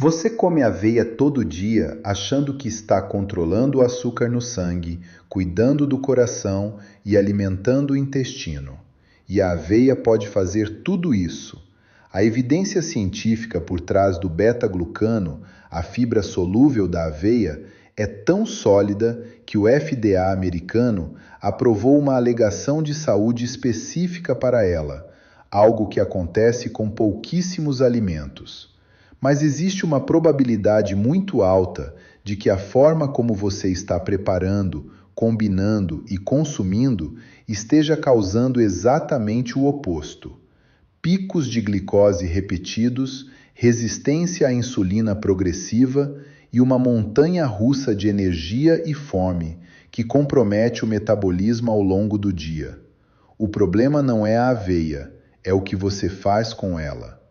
Você come aveia todo dia achando que está controlando o açúcar no sangue, cuidando do coração e alimentando o intestino. E a aveia pode fazer tudo isso. A evidência científica por trás do beta-glucano, a fibra solúvel da aveia, é tão sólida que o FDA americano aprovou uma alegação de saúde específica para ela, algo que acontece com pouquíssimos alimentos. Mas existe uma probabilidade muito alta de que a forma como você está preparando, combinando e consumindo esteja causando exatamente o oposto. Picos de glicose repetidos, resistência à insulina progressiva e uma montanha russa de energia e fome que compromete o metabolismo ao longo do dia. O problema não é a aveia, é o que você faz com ela.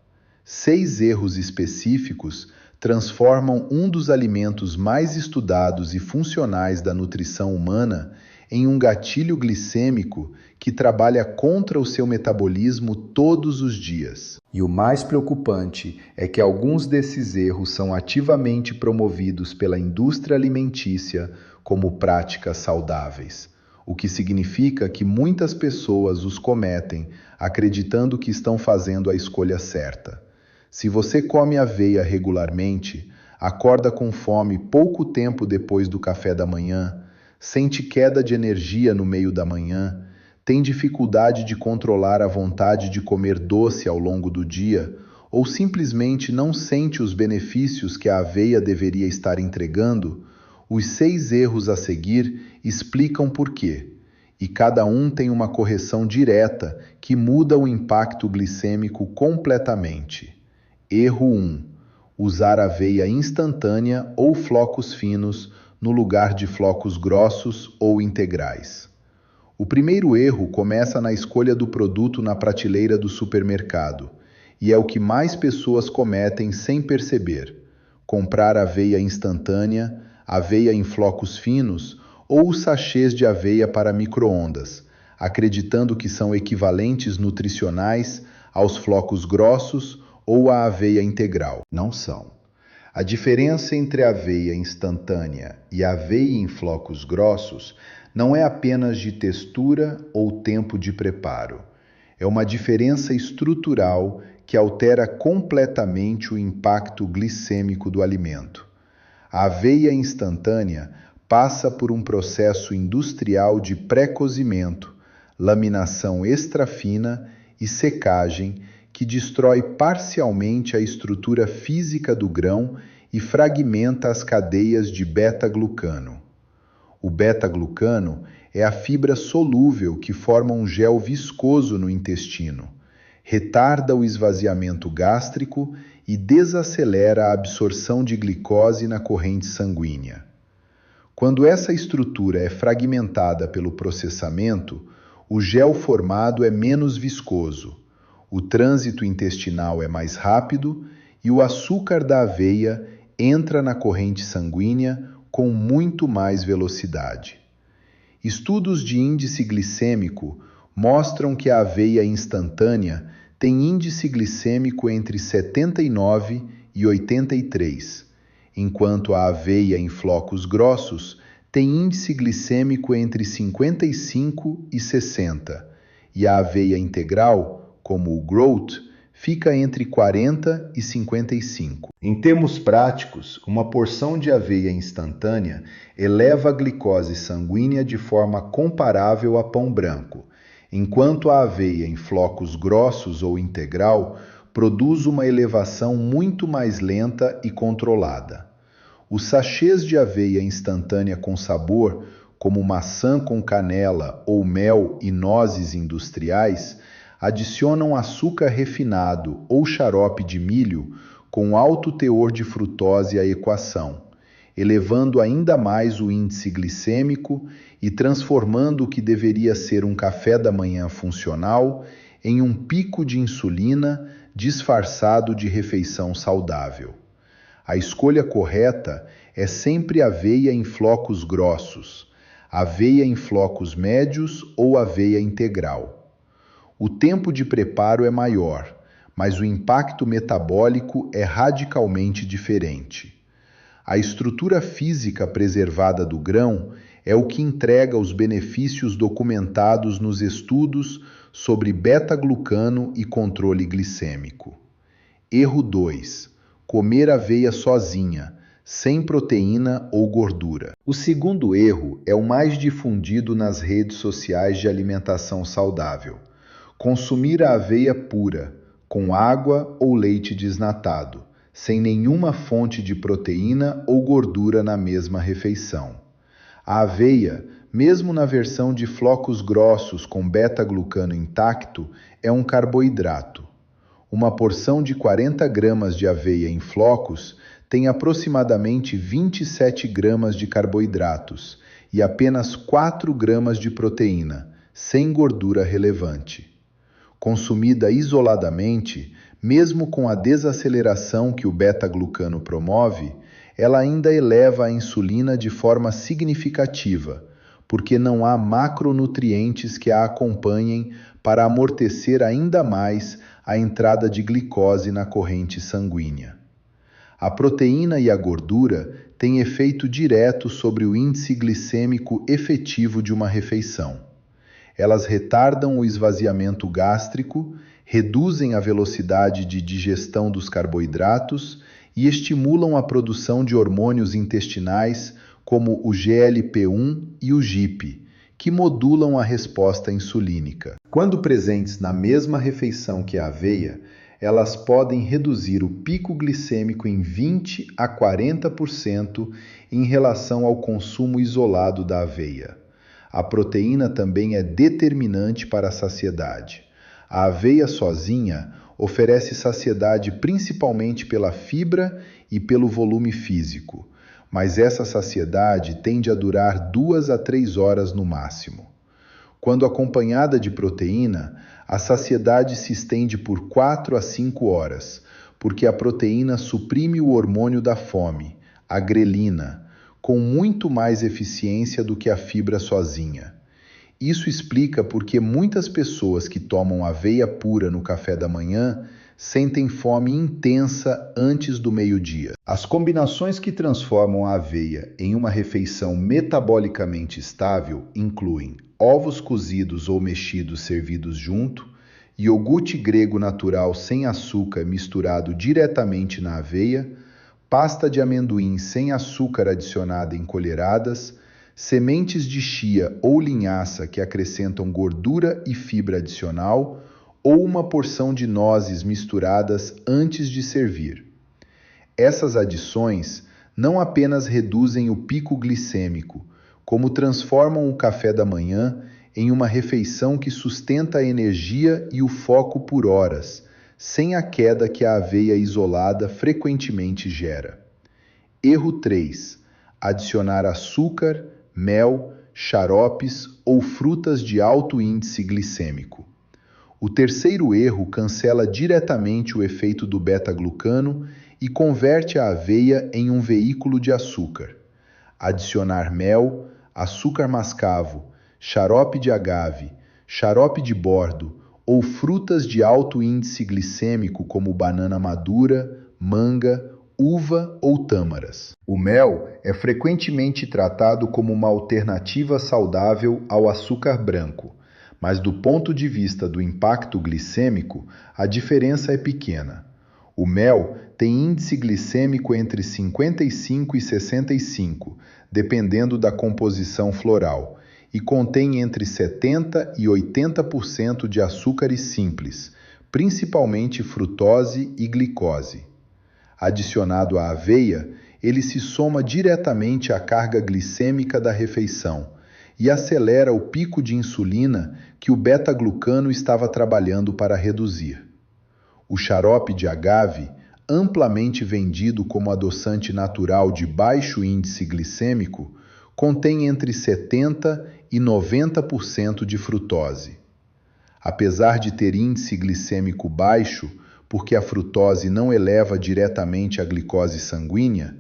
6 erros específicos transformam um dos alimentos mais estudados e funcionais da nutrição humana em um gatilho glicêmico que trabalha contra o seu metabolismo todos os dias. E o mais preocupante é que alguns desses erros são ativamente promovidos pela indústria alimentícia como práticas saudáveis, o que significa que muitas pessoas os cometem acreditando que estão fazendo a escolha certa. Se você come aveia regularmente, acorda com fome pouco tempo depois do café da manhã, sente queda de energia no meio da manhã, tem dificuldade de controlar a vontade de comer doce ao longo do dia, ou simplesmente não sente os benefícios que a aveia deveria estar entregando, os 6 erros a seguir explicam por quê. E cada um tem uma correção direta que muda o impacto glicêmico completamente. Erro 1. Usar aveia instantânea ou flocos finos no lugar de flocos grossos ou integrais. O primeiro erro começa na escolha do produto na prateleira do supermercado, e é o que mais pessoas cometem sem perceber. Comprar aveia instantânea, aveia em flocos finos ou os sachês de aveia para micro-ondas, acreditando que são equivalentes nutricionais aos flocos grossos ou a aveia integral. Não são. A diferença entre a aveia instantânea e a aveia em flocos grossos não é apenas de textura ou tempo de preparo. É uma diferença estrutural que altera completamente o impacto glicêmico do alimento. A aveia instantânea passa por um processo industrial de pré-cozimento, laminação extrafina e secagem que destrói parcialmente a estrutura física do grão e fragmenta as cadeias de beta-glucano. O beta-glucano é a fibra solúvel que forma um gel viscoso no intestino, retarda o esvaziamento gástrico e desacelera a absorção de glicose na corrente sanguínea. Quando essa estrutura é fragmentada pelo processamento, o gel formado é menos viscoso, o trânsito intestinal é mais rápido e o açúcar da aveia entra na corrente sanguínea com muito mais velocidade. Estudos de índice glicêmico mostram que a aveia instantânea tem índice glicêmico entre 79 e 83, enquanto a aveia em flocos grossos tem índice glicêmico entre 55 e 60, e a aveia integral, como o Groot, fica entre 40 e 55. Em termos práticos, uma porção de aveia instantânea eleva a glicose sanguínea de forma comparável a pão branco, enquanto a aveia em flocos grossos ou integral produz uma elevação muito mais lenta e controlada. Os sachês de aveia instantânea com sabor, como maçã com canela ou mel e nozes industriais, adicionam açúcar refinado ou xarope de milho com alto teor de frutose à equação, elevando ainda mais o índice glicêmico e transformando o que deveria ser um café da manhã funcional em um pico de insulina disfarçado de refeição saudável. A escolha correta é sempre aveia em flocos grossos, aveia em flocos médios ou aveia integral. O tempo de preparo é maior, mas o impacto metabólico é radicalmente diferente. A estrutura física preservada do grão é o que entrega os benefícios documentados nos estudos sobre beta-glucano e controle glicêmico. Erro 2. Comer aveia sozinha, sem proteína ou gordura. O segundo erro é o mais difundido nas redes sociais de alimentação saudável. Consumir a aveia pura, com água ou leite desnatado, sem nenhuma fonte de proteína ou gordura na mesma refeição. A aveia, mesmo na versão de flocos grossos com beta-glucano intacto, é um carboidrato. Uma porção de 40 gramas de aveia em flocos tem aproximadamente 27 gramas de carboidratos e apenas 4 gramas de proteína, sem gordura relevante. Consumida isoladamente, mesmo com a desaceleração que o beta-glucano promove, ela ainda eleva a insulina de forma significativa, porque não há macronutrientes que a acompanhem para amortecer ainda mais a entrada de glicose na corrente sanguínea. A proteína e a gordura têm efeito direto sobre o índice glicêmico efetivo de uma refeição. Elas retardam o esvaziamento gástrico, reduzem a velocidade de digestão dos carboidratos e estimulam a produção de hormônios intestinais como o GLP-1 e o GIP, que modulam a resposta insulínica. Quando presentes na mesma refeição que a aveia, elas podem reduzir o pico glicêmico em 20 a 40% em relação ao consumo isolado da aveia. A proteína também é determinante para a saciedade. A aveia sozinha oferece saciedade principalmente pela fibra e pelo volume físico, mas essa saciedade tende a durar 2 a 3 horas no máximo. Quando acompanhada de proteína, a saciedade se estende por 4 a 5 horas, porque a proteína suprime o hormônio da fome, a grelina, com muito mais eficiência do que a fibra sozinha. Isso explica porque muitas pessoas que tomam aveia pura no café da manhã sentem fome intensa antes do meio-dia. As combinações que transformam a aveia em uma refeição metabolicamente estável incluem ovos cozidos ou mexidos servidos junto, iogurte grego natural sem açúcar misturado diretamente na aveia, pasta de amendoim sem açúcar adicionada em colheradas, sementes de chia ou linhaça que acrescentam gordura e fibra adicional, ou uma porção de nozes misturadas antes de servir. Essas adições não apenas reduzem o pico glicêmico, como transformam o café da manhã em uma refeição que sustenta a energia e o foco por horas, sem a queda que a aveia isolada frequentemente gera. Erro 3. Adicionar açúcar, mel, xaropes ou frutas de alto índice glicêmico. O terceiro erro cancela diretamente o efeito do beta-glucano e converte a aveia em um veículo de açúcar. Adicionar mel, açúcar mascavo, xarope de agave, xarope de bordo ou frutas de alto índice glicêmico como banana madura, manga, uva ou tâmaras. O mel é frequentemente tratado como uma alternativa saudável ao açúcar branco, mas do ponto de vista do impacto glicêmico, a diferença é pequena. O mel tem índice glicêmico entre 55 e 65, dependendo da composição floral, e contém entre 70 e 80% de açúcares simples, principalmente frutose e glicose. Adicionado à aveia, ele se soma diretamente à carga glicêmica da refeição e acelera o pico de insulina que o beta-glucano estava trabalhando para reduzir. O xarope de agave, amplamente vendido como adoçante natural de baixo índice glicêmico, contém entre 70% e 90% de frutose. Apesar de ter índice glicêmico baixo, porque a frutose não eleva diretamente a glicose sanguínea,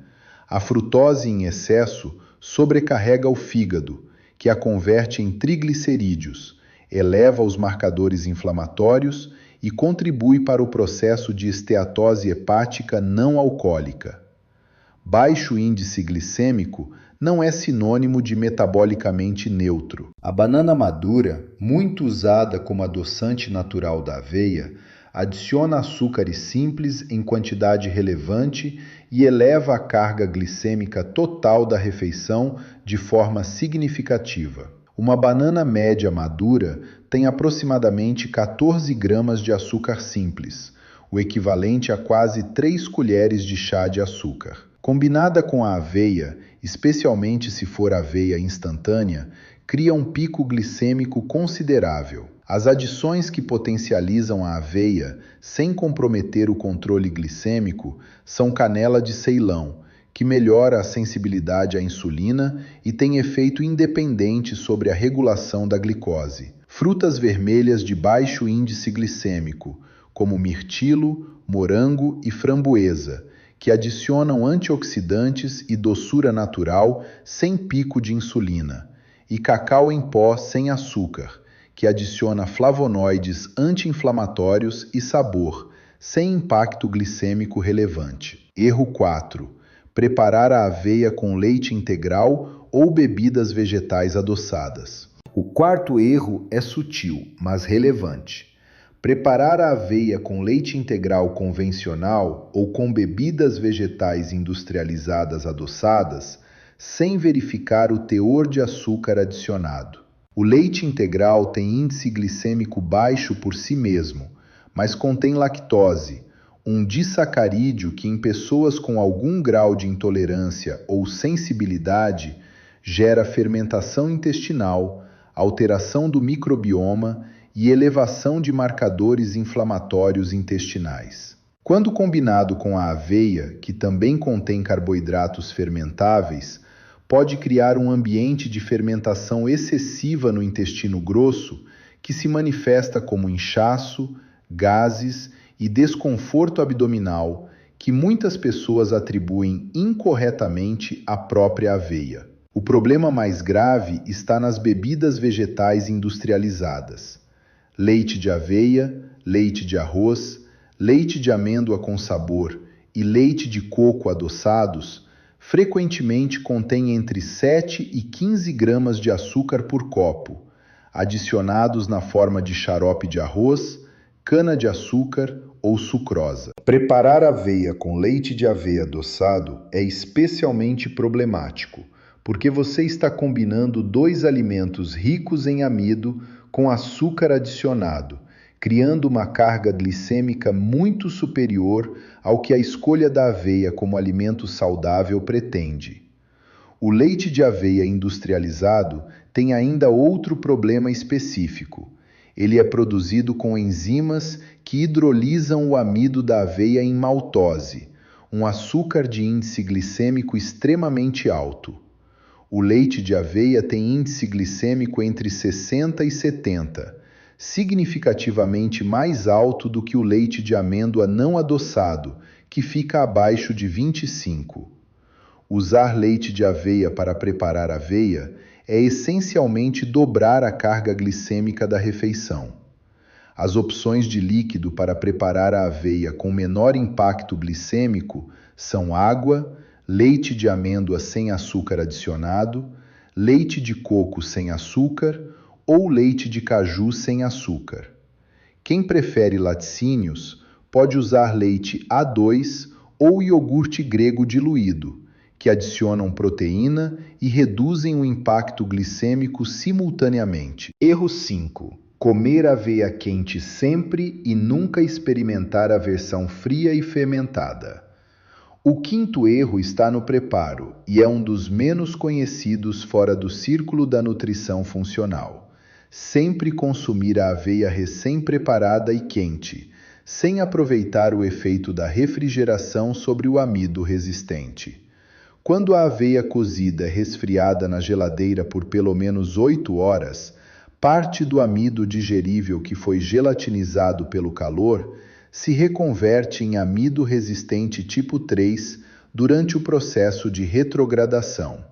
a frutose em excesso sobrecarrega o fígado, que a converte em triglicerídeos, eleva os marcadores inflamatórios e contribui para o processo de esteatose hepática não alcoólica. Baixo índice glicêmico não é sinônimo de metabolicamente neutro. A banana madura, muito usada como adoçante natural da aveia, adiciona açúcares simples em quantidade relevante e eleva a carga glicêmica total da refeição de forma significativa. Uma banana média madura tem aproximadamente 14 gramas de açúcar simples, o equivalente a quase 3 colheres de chá de açúcar. Combinada com a aveia, especialmente se for aveia instantânea, cria um pico glicêmico considerável. As adições que potencializam a aveia sem comprometer o controle glicêmico são canela de Ceilão, que melhora a sensibilidade à insulina e tem efeito independente sobre a regulação da glicose. Frutas vermelhas de baixo índice glicêmico, como mirtilo, morango e framboesa, que adicionam antioxidantes e doçura natural sem pico de insulina, e cacau em pó sem açúcar, que adiciona flavonoides anti-inflamatórios e sabor, sem impacto glicêmico relevante. Erro 4. Preparar a aveia com leite integral ou bebidas vegetais adoçadas. O quarto erro é sutil, mas relevante. Preparar a aveia com leite integral convencional ou com bebidas vegetais industrializadas adoçadas, sem verificar o teor de açúcar adicionado. O leite integral tem índice glicêmico baixo por si mesmo, mas contém lactose, um disacarídeo que em pessoas com algum grau de intolerância ou sensibilidade gera fermentação intestinal, alteração do microbioma e elevação de marcadores inflamatórios intestinais. Quando combinado com a aveia, que também contém carboidratos fermentáveis, pode criar um ambiente de fermentação excessiva no intestino grosso, que se manifesta como inchaço, gases e desconforto abdominal, que muitas pessoas atribuem incorretamente à própria aveia. O problema mais grave está nas bebidas vegetais industrializadas. Leite de aveia, leite de arroz, leite de amêndoa com sabor e leite de coco adoçados frequentemente contêm entre 7 e 15 gramas de açúcar por copo, adicionados na forma de xarope de arroz, cana-de-açúcar ou sucrosa. Preparar aveia com leite de aveia adoçado é especialmente problemático, porque você está combinando dois alimentos ricos em amido com açúcar adicionado, criando uma carga glicêmica muito superior ao que a escolha da aveia como alimento saudável pretende. O leite de aveia industrializado tem ainda outro problema específico. Ele é produzido com enzimas que hidrolisam o amido da aveia em maltose, um açúcar de índice glicêmico extremamente alto. O leite de aveia tem índice glicêmico entre 60 e 70, significativamente mais alto do que o leite de amêndoa não adoçado, que fica abaixo de 25. Usar leite de aveia para preparar aveia é essencialmente dobrar a carga glicêmica da refeição. As opções de líquido para preparar a aveia com menor impacto glicêmico são água, leite de amêndoa sem açúcar adicionado, leite de coco sem açúcar ou leite de caju sem açúcar. Quem prefere laticínios pode usar leite A2 ou iogurte grego diluído, que adicionam proteína e reduzem o impacto glicêmico simultaneamente. Erro 5. Comer aveia quente sempre e nunca experimentar a versão fria e fermentada. O quinto erro está no preparo e é um dos menos conhecidos fora do círculo da nutrição funcional. Sempre consumir a aveia recém-preparada e quente, sem aproveitar o efeito da refrigeração sobre o amido resistente. Quando a aveia cozida é resfriada na geladeira por pelo menos 8 horas, parte do amido digerível que foi gelatinizado pelo calor se reconverte em amido resistente tipo 3 durante o processo de retrogradação.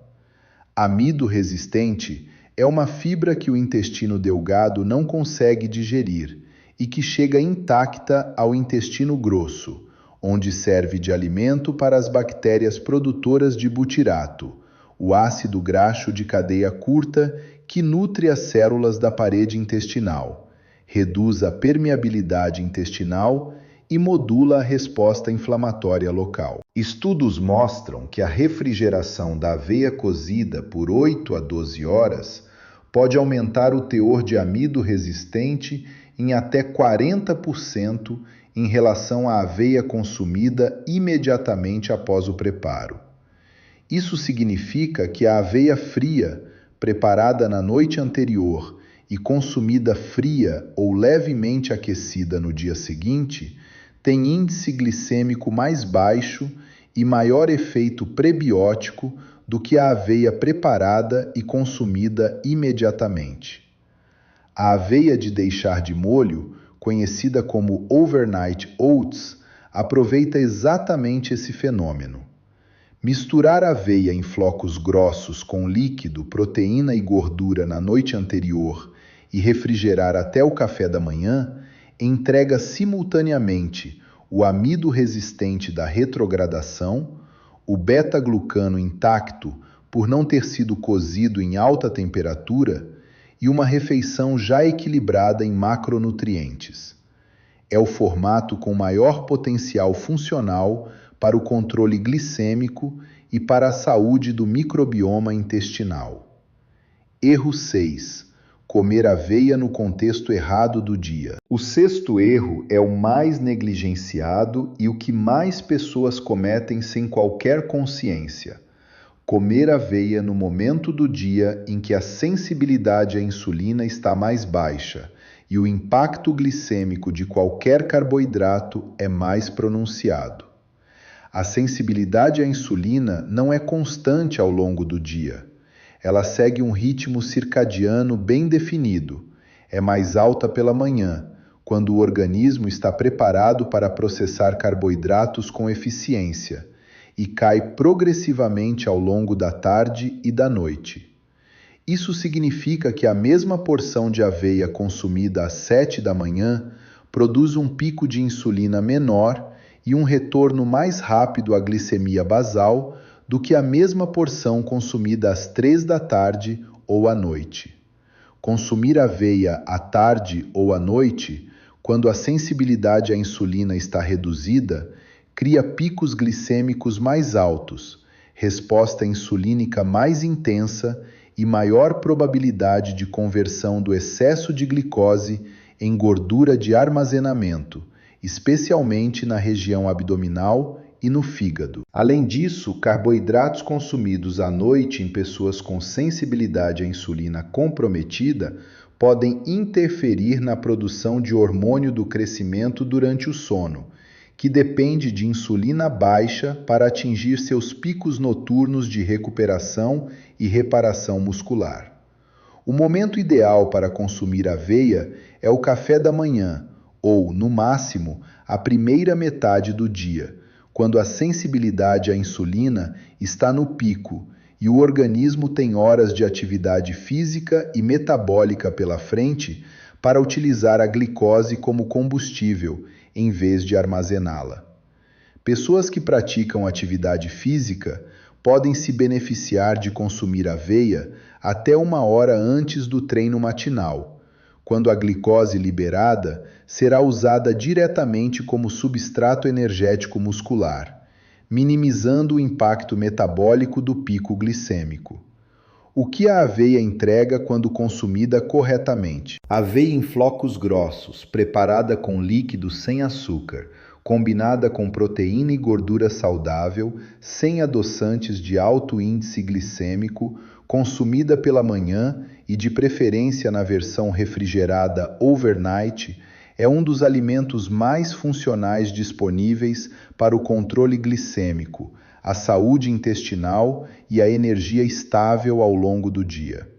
Amido resistente é uma fibra que o intestino delgado não consegue digerir e que chega intacta ao intestino grosso, onde serve de alimento para as bactérias produtoras de butirato, o ácido graxo de cadeia curta que nutre as células da parede intestinal, reduz a permeabilidade intestinal e modula a resposta inflamatória local. Estudos mostram que a refrigeração da aveia cozida por 8 a 12 horas pode aumentar o teor de amido resistente em até 40% em relação à aveia consumida imediatamente após o preparo. Isso significa que a aveia fria, preparada na noite anterior e consumida fria ou levemente aquecida no dia seguinte, tem índice glicêmico mais baixo e maior efeito prebiótico do que a aveia preparada e consumida imediatamente. A aveia de deixar de molho, conhecida como overnight oats, aproveita exatamente esse fenômeno. Misturar aveia em flocos grossos com líquido, proteína e gordura na noite anterior e refrigerar até o café da manhã entrega simultaneamente o amido resistente da retrogradação, o beta-glucano intacto por não ter sido cozido em alta temperatura e uma refeição já equilibrada em macronutrientes. É o formato com maior potencial funcional para o controle glicêmico e para a saúde do microbioma intestinal. Erro 6. Comer aveia no contexto errado do dia. O sexto erro é o mais negligenciado e o que mais pessoas cometem sem qualquer consciência. Comer aveia no momento do dia em que a sensibilidade à insulina está mais baixa e o impacto glicêmico de qualquer carboidrato é mais pronunciado. A sensibilidade à insulina não é constante ao longo do dia. Ela segue um ritmo circadiano bem definido. É mais alta pela manhã, quando o organismo está preparado para processar carboidratos com eficiência, e cai progressivamente ao longo da tarde e da noite. Isso significa que a mesma porção de aveia consumida às 7 da manhã produz um pico de insulina menor e um retorno mais rápido à glicemia basal do que a mesma porção consumida às 3 da tarde ou à noite. Consumir aveia à tarde ou à noite, quando a sensibilidade à insulina está reduzida, cria picos glicêmicos mais altos, resposta insulínica mais intensa e maior probabilidade de conversão do excesso de glicose em gordura de armazenamento, especialmente na região abdominal e no fígado. Além disso, carboidratos consumidos à noite em pessoas com sensibilidade à insulina comprometida podem interferir na produção de hormônio do crescimento durante o sono, que depende de insulina baixa para atingir seus picos noturnos de recuperação e reparação muscular. O momento ideal para consumir aveia é o café da manhã, ou, no máximo, a primeira metade do dia, quando a sensibilidade à insulina está no pico e o organismo tem horas de atividade física e metabólica pela frente para utilizar a glicose como combustível, em vez de armazená-la. Pessoas que praticam atividade física podem se beneficiar de consumir aveia até 1 hora antes do treino matinal, quando a glicose liberada será usada diretamente como substrato energético muscular, minimizando o impacto metabólico do pico glicêmico. O que a aveia entrega quando consumida corretamente? Aveia em flocos grossos, preparada com líquido sem açúcar, combinada com proteína e gordura saudável, sem adoçantes de alto índice glicêmico, consumida pela manhã e de preferência na versão refrigerada overnight, é um dos alimentos mais funcionais disponíveis para o controle glicêmico, a saúde intestinal e a energia estável ao longo do dia.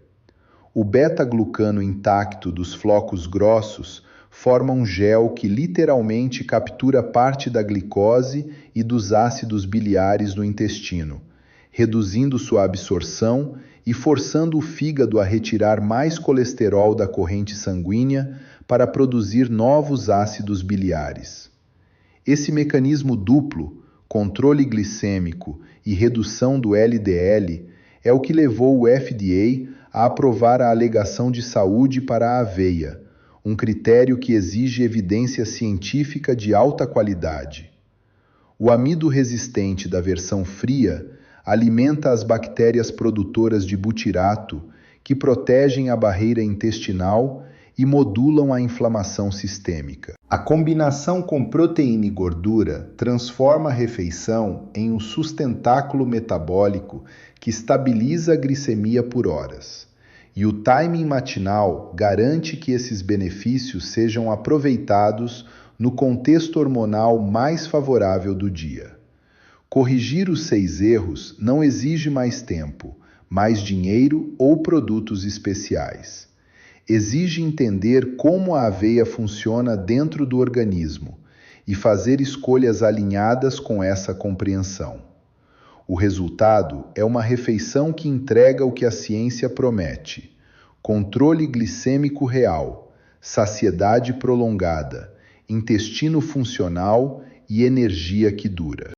O beta-glucano intacto dos flocos grossos forma um gel que literalmente captura parte da glicose e dos ácidos biliares no intestino, reduzindo sua absorção e forçando o fígado a retirar mais colesterol da corrente sanguínea para produzir novos ácidos biliares. Esse mecanismo duplo, controle glicêmico e redução do LDL, é o que levou o FDA a aprovar a alegação de saúde para a aveia, um critério que exige evidência científica de alta qualidade. O amido resistente da versão fria alimenta as bactérias produtoras de butirato, que protegem a barreira intestinal e modulam a inflamação sistêmica. A combinação com proteína e gordura transforma a refeição em um sustentáculo metabólico que estabiliza a glicemia por horas. E o timing matinal garante que esses benefícios sejam aproveitados no contexto hormonal mais favorável do dia. Corrigir os 6 erros não exige mais tempo, mais dinheiro ou produtos especiais. Exige entender como a aveia funciona dentro do organismo e fazer escolhas alinhadas com essa compreensão. O resultado é uma refeição que entrega o que a ciência promete: controle glicêmico real, saciedade prolongada, intestino funcional e energia que dura.